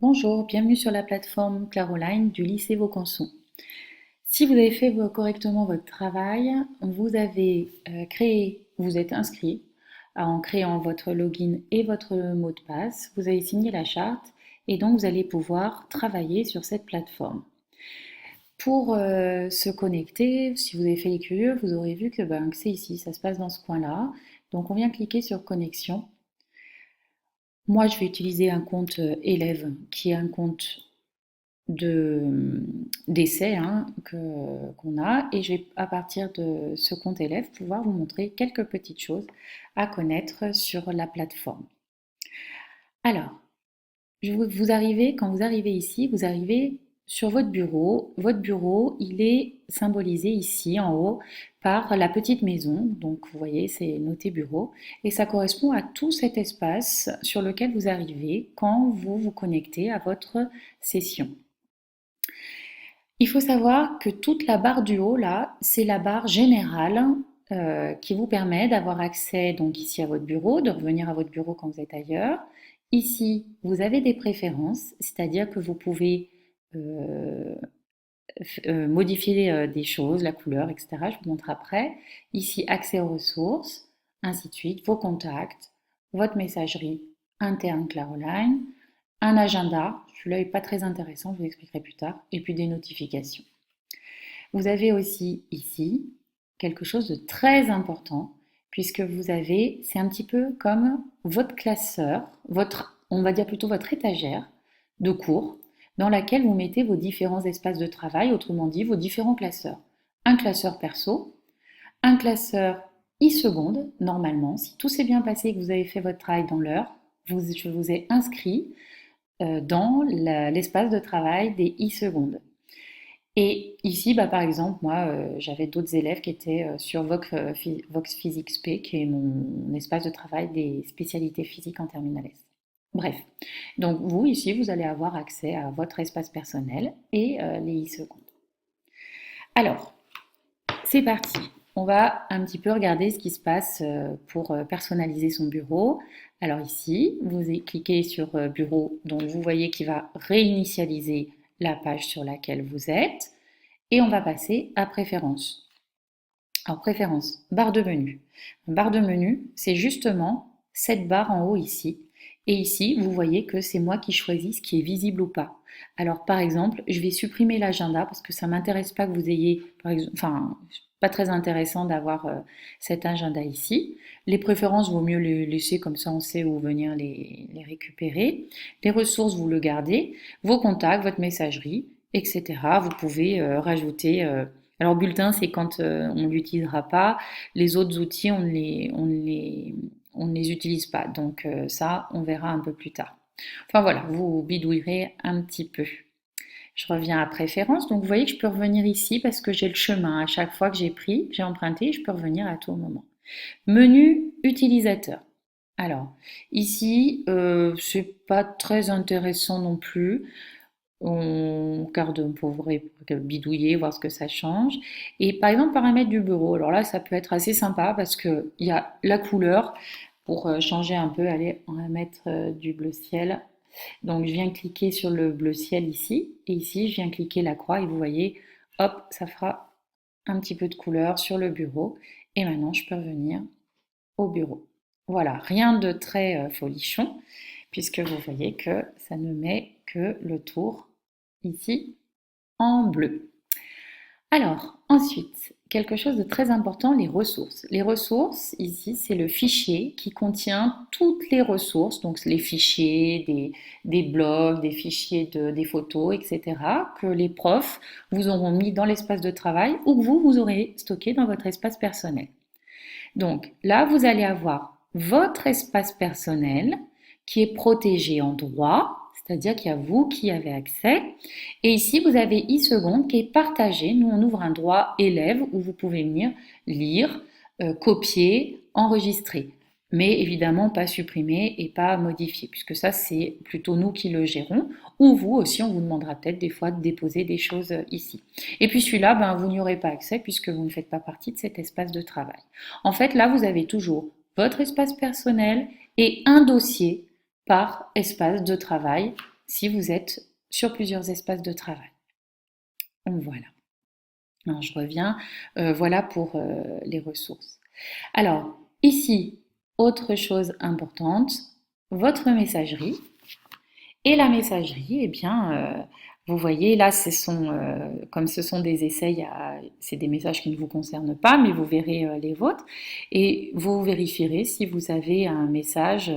Bonjour, bienvenue sur la plateforme Claroline du lycée Vaucanson. Si vous avez fait correctement votre travail, vous avez vous êtes inscrit en créant votre login et votre mot de passe, vous avez signé la charte et donc vous allez pouvoir travailler sur cette plateforme. Pour se connecter, si vous avez fait les curieux, vous aurez vu que c'est ici, ça se passe dans ce coin-là. Donc on vient cliquer sur connexion. Moi, je vais utiliser un compte élève qui est un compte d'essai qu'on a, et je vais à partir de ce compte élève pouvoir vous montrer quelques petites choses à connaître sur la plateforme. Alors, quand vous arrivez ici, vous arrivez sur votre bureau. Votre bureau, il est symbolisé ici en haut par la petite maison. Donc vous voyez, c'est noté bureau. Et ça correspond à tout cet espace sur lequel vous arrivez quand vous vous connectez à votre session. Il faut savoir que toute la barre du haut, là, c'est la barre générale qui vous permet d'avoir accès donc ici à votre bureau, de revenir à votre bureau quand vous êtes ailleurs. Ici, vous avez des préférences, c'est-à-dire que vous pouvez euh, modifier des choses, la couleur, etc. Je vous montre après. Ici, accès aux ressources, ainsi de suite, vos contacts, votre messagerie interne Claroline, un agenda, celui-là n'est pas très intéressant, je vous expliquerai plus tard, et puis des notifications. Vous avez aussi ici quelque chose de très important, puisque c'est un petit peu comme votre classeur, on va dire plutôt votre étagère de cours, dans laquelle vous mettez vos différents espaces de travail, autrement dit vos différents classeurs. Un classeur perso, un classeur e-seconde, normalement, si tout s'est bien passé et que vous avez fait votre travail dans l'heure, je vous ai inscrit dans l'espace de travail des e-secondes. Et ici, par exemple, moi, j'avais d'autres élèves qui étaient sur Vox Physics P, qui est mon espace de travail des spécialités physiques en terminale S. Bref, donc vous, ici, vous allez avoir accès à votre espace personnel et les e-secondes. Alors, c'est parti. On va un petit peu regarder ce qui se passe pour personnaliser son bureau. Alors ici, vous cliquez sur bureau, donc vous voyez qu'il va réinitialiser la page sur laquelle vous êtes. Et on va passer à préférences. Alors préférences, barre de menu. Barre de menu, c'est justement cette barre en haut ici. Et ici, vous voyez que c'est moi qui choisis ce qui est visible ou pas. Alors par exemple, je vais supprimer l'agenda parce que ça m'intéresse pas que vous ayez, par exemple, enfin, pas très intéressant d'avoir cet agenda ici. Les préférences, vaut mieux les laisser comme ça, on sait où venir les récupérer. Les ressources, vous le gardez. Vos contacts, votre messagerie, etc. Vous pouvez rajouter. Alors bulletin, c'est quand on ne l'utilisera pas. Les autres outils, on ne les utilise pas. Donc ça, on verra un peu plus tard. Enfin voilà, vous bidouillerez un petit peu. Je reviens à préférence. Donc vous voyez que je peux revenir ici parce que j'ai le chemin. À chaque fois que j'ai emprunté, je peux revenir à tout moment. Menu utilisateur. Alors ici, c'est pas très intéressant non plus. On garde, on pourrait bidouiller, voir ce que ça change. Et par exemple, paramètres du bureau. Alors là, ça peut être assez sympa parce qu'il y a la couleur pour changer un peu. Allez, on va mettre du bleu ciel. Donc, je viens cliquer sur le bleu ciel ici. Et ici, je viens cliquer la croix et vous voyez, hop, ça fera un petit peu de couleur sur le bureau. Et maintenant, je peux revenir au bureau. Voilà, rien de très folichon, puisque vous voyez que ça ne met que le tour ici en bleu. Alors, ensuite, quelque chose de très important, les ressources. Les ressources, ici, c'est le fichier qui contient toutes les ressources, donc les fichiers des blogs, des fichiers des photos, etc., que les profs vous auront mis dans l'espace de travail ou que vous aurez stocké dans votre espace personnel. Donc là, vous allez avoir votre espace personnel qui est protégé en droit, c'est-à-dire qu'il y a vous qui avez accès. Et ici, vous avez e-seconde qui est partagé. Nous, on ouvre un droit élève où vous pouvez venir lire, copier, enregistrer. Mais évidemment, pas supprimer et pas modifier, puisque ça, c'est plutôt nous qui le gérons. Ou vous aussi, on vous demandera peut-être des fois de déposer des choses ici. Et puis celui-là, vous n'y aurez pas accès puisque vous ne faites pas partie de cet espace de travail. En fait, là, vous avez toujours votre espace personnel et un dossier par espace de travail si vous êtes sur plusieurs espaces de travail. Donc voilà. Alors, je reviens. Voilà pour les ressources. Alors, ici, autre chose importante, votre messagerie. Et la messagerie, eh bien, vous voyez, là, comme ce sont des essais, c'est des messages qui ne vous concernent pas, mais vous verrez les vôtres. Et vous vérifierez si vous avez un message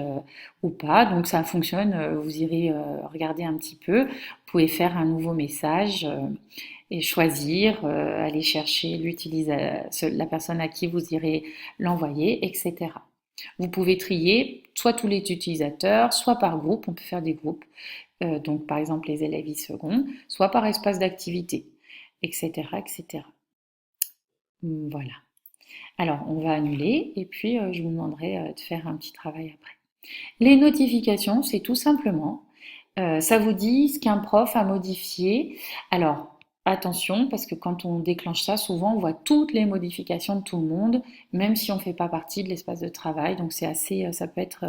ou pas. Donc ça fonctionne, vous irez regarder un petit peu. Vous pouvez faire un nouveau message et choisir, aller chercher la personne à qui vous irez l'envoyer, etc. Vous pouvez trier soit tous les utilisateurs, soit par groupe, on peut faire des groupes, donc par exemple les élèves e-second, soit par espace d'activité, etc., etc. Voilà. Alors on va annuler et puis je vous demanderai de faire un petit travail après. Les notifications, c'est tout simplement, ça vous dit ce qu'un prof a modifié. Alors, attention, parce que quand on déclenche ça, souvent on voit toutes les modifications de tout le monde, même si on ne fait pas partie de l'espace de travail. Donc c'est assez, ça peut être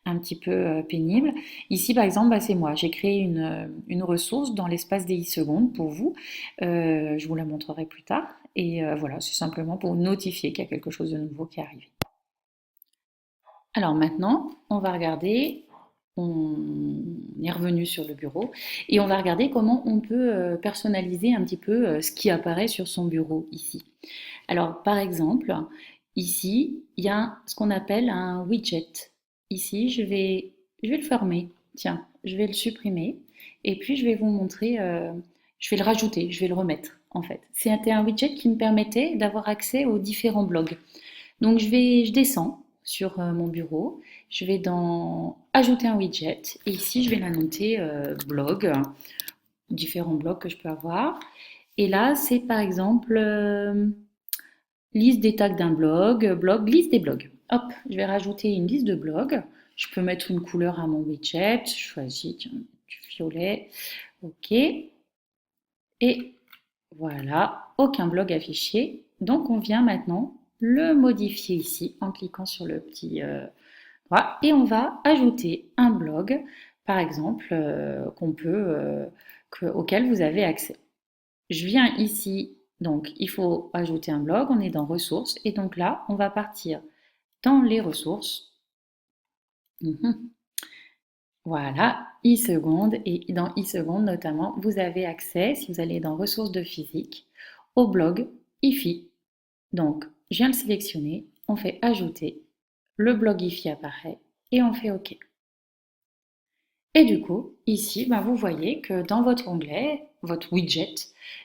un petit peu pénible. Ici, par exemple, bah, c'est moi. J'ai créé une ressource dans l'espace des e-secondes pour vous. Je vous la montrerai plus tard. Et voilà, c'est simplement pour notifier qu'il y a quelque chose de nouveau qui arrive. Alors maintenant, on va regarder, on est revenu sur le bureau et on va regarder comment on peut personnaliser un petit peu ce qui apparaît sur son bureau ici. Alors par exemple, ici, il y a ce qu'on appelle un widget. Ici, je vais le fermer. Tiens, je vais le supprimer et puis je vais vous montrer, je vais le rajouter, je vais le remettre en fait. C'était un widget qui me permettait d'avoir accès aux différents blogs. Donc je descends sur mon bureau, je vais dans ajouter un widget et ici je vais la noter blog, différents blogs que je peux avoir. Et là c'est par exemple liste des tags d'un blog, liste des blogs. Hop, je vais rajouter une liste de blogs. Je peux mettre une couleur à mon widget, je choisis tiens, du violet, ok. Et voilà, aucun blog affiché. Donc on vient maintenant le modifier ici en cliquant sur le petit droit et on va ajouter un blog, par exemple, auquel vous avez accès. Je viens ici, donc il faut ajouter un blog, on est dans ressources et donc là on va partir dans les ressources. Voilà, e-seconde et dans e-seconde notamment, vous avez accès, si vous allez dans ressources de physique, au blog IFI. Donc, je viens le sélectionner, on fait ajouter, le blog IFI apparaît et on fait OK. Et du coup, ici, ben, vous voyez que dans votre onglet, votre widget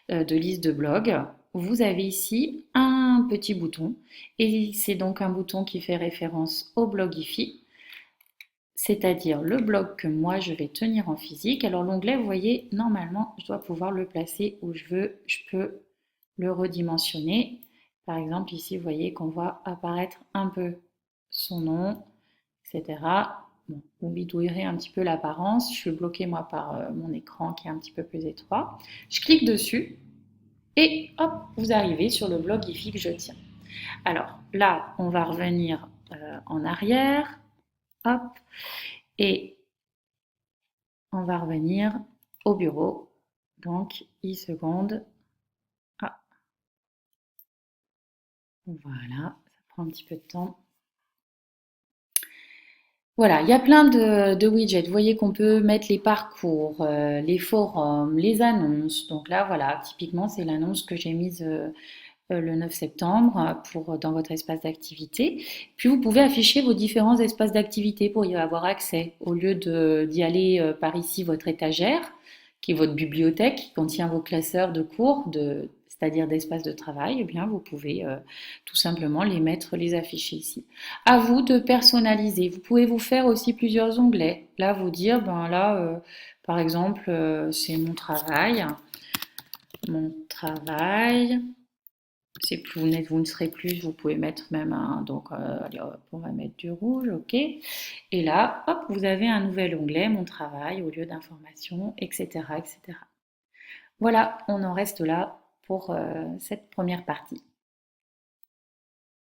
de liste de blogs, vous avez ici un petit bouton et c'est donc un bouton qui fait référence au blog IFI, c'est-à-dire le blog que moi je vais tenir en physique. Alors l'onglet, vous voyez, normalement, je dois pouvoir le placer où je veux, je peux le redimensionner. Par exemple, ici, vous voyez qu'on voit apparaître un peu son nom, etc. Bon, vous bidouillerez un petit peu l'apparence. Je suis bloquée, moi, par mon écran qui est un petit peu plus étroit. Je clique dessus et hop, vous arrivez sur le blog IFI que je tiens. Alors là, on va revenir en arrière. Hop, et on va revenir au bureau. Donc, e-seconde. Ah, voilà, ça prend un petit peu de temps. Voilà, il y a plein de widgets. Vous voyez qu'on peut mettre les parcours, les forums, les annonces. Donc là, voilà, typiquement, c'est l'annonce que j'ai mise le 9 septembre dans votre espace d'activité. Puis vous pouvez afficher vos différents espaces d'activité pour y avoir accès. Au lieu d'y aller par ici, votre étagère, qui est votre bibliothèque, qui contient vos classeurs de cours, c'est-à-dire d'espaces de travail, eh bien vous pouvez tout simplement les afficher ici. À vous de personnaliser. Vous pouvez vous faire aussi plusieurs onglets. Là, vous dire, ben là, par exemple, c'est mon travail. Mon travail. C'est plus, vous ne serez plus, vous pouvez mettre même un, donc allez, hop, on va mettre du rouge, ok. Et là, hop, vous avez un nouvel onglet, mon travail, au lieu d'informations, etc., etc. Voilà, on en reste là pour cette première partie.